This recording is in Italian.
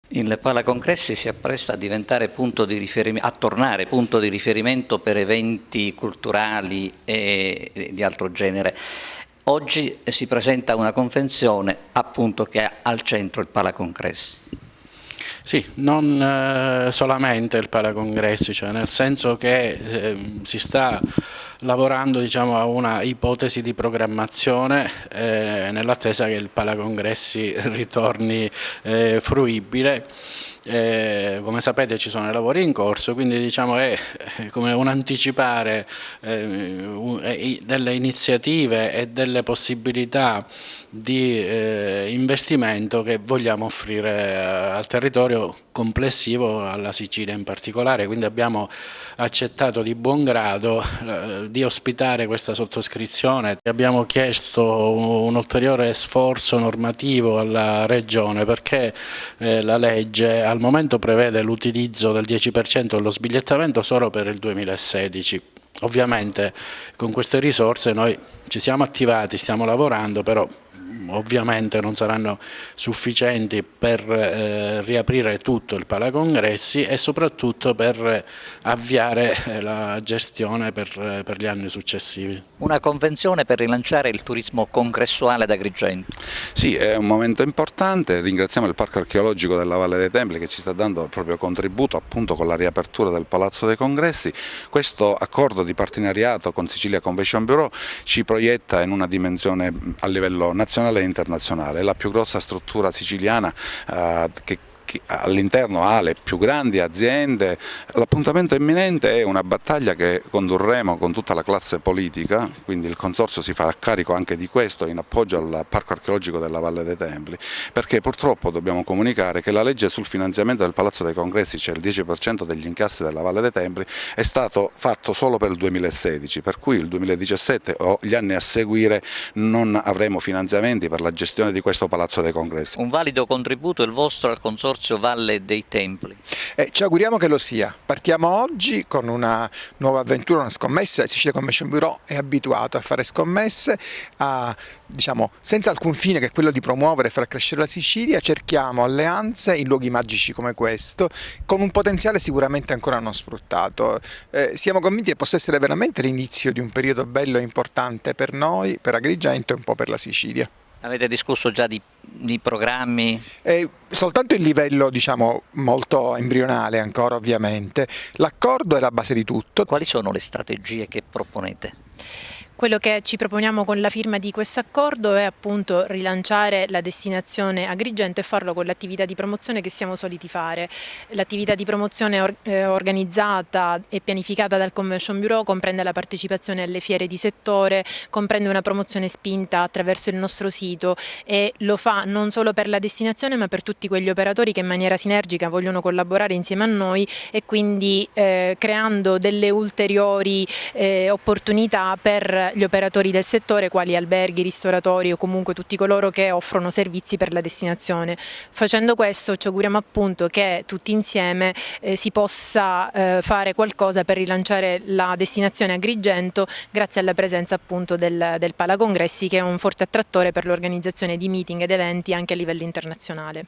Il Palacongressi si appresta a diventare a tornare punto di riferimento per eventi culturali e di altro genere. Oggi si presenta una convenzione appunto che ha al centro il Palacongressi. Sì, non solamente il Palacongressi, cioè nel senso che si sta lavorando, diciamo, a una ipotesi di programmazione nell'attesa che il Palacongressi ritorni fruibile. Come sapete ci sono i lavori in corso, quindi diciamo è come un anticipare delle iniziative e delle possibilità di investimento che vogliamo offrire al territorio complessivo, alla Sicilia in particolare. Quindi abbiamo accettato di buon grado di ospitare questa sottoscrizione. Abbiamo chiesto un ulteriore sforzo normativo alla Regione perché la legge al momento prevede l'utilizzo del 10% dello sbigliettamento solo per il 2016. Ovviamente con queste risorse noi ci siamo attivati, stiamo lavorando, però ovviamente non saranno sufficienti per riaprire tutto il Palacongressi e soprattutto per avviare la gestione per gli anni successivi. Una convenzione per rilanciare il turismo congressuale ad Agrigento. Sì, è un momento importante, ringraziamo il Parco Archeologico della Valle dei Templi che ci sta dando il proprio contributo appunto con la riapertura del Palazzo dei Congressi. Questo accordo di partenariato con Sicilia Convention Bureau ci proietta in una dimensione a livello nazionale e internazionale. È la più grossa struttura siciliana che all'interno ha le più grandi aziende. L'appuntamento imminente è una battaglia che condurremo con tutta la classe politica, quindi il Consorzio si farà carico anche di questo in appoggio al Parco Archeologico della Valle dei Templi, perché purtroppo dobbiamo comunicare che la legge sul finanziamento del Palazzo dei Congressi, cioè il 10% degli incassi della Valle dei Templi, è stato fatto solo per il 2016, per cui il 2017 o gli anni a seguire non avremo finanziamenti per la gestione di questo Palazzo dei Congressi. Un valido contributo il vostro al Consorzio Valle dei Templi. Ci auguriamo che lo sia. Partiamo oggi con una nuova avventura, una scommessa. Sicilia Convention Bureau è abituato a fare scommesse diciamo, senza alcun fine che è quello di promuovere e far crescere la Sicilia. Cerchiamo alleanze in luoghi magici come questo, con un potenziale sicuramente ancora non sfruttato. Siamo convinti che possa essere veramente l'inizio di un periodo bello e importante per noi, per Agrigento e un po' per la Sicilia. Avete discusso già di programmi? Soltanto il livello, diciamo, molto embrionale ancora, ovviamente. L'accordo è la base di tutto. Quali sono le strategie che proponete? Quello che ci proponiamo con la firma di questo accordo è appunto rilanciare la destinazione Agrigento e farlo con l'attività di promozione che siamo soliti fare. L'attività di promozione organizzata e pianificata dal Convention Bureau comprende la partecipazione alle fiere di settore, comprende una promozione spinta attraverso il nostro sito e lo fa non solo per la destinazione ma per tutti quegli operatori che in maniera sinergica vogliono collaborare insieme a noi e quindi creando delle ulteriori opportunità per gli operatori del settore quali alberghi, ristoratori o comunque tutti coloro che offrono servizi per la destinazione. Facendo questo ci auguriamo appunto che tutti insieme si possa fare qualcosa per rilanciare la destinazione Agrigento grazie alla presenza appunto del Palacongressi che è un forte attrattore per l'organizzazione di meeting ed eventi anche a livello internazionale.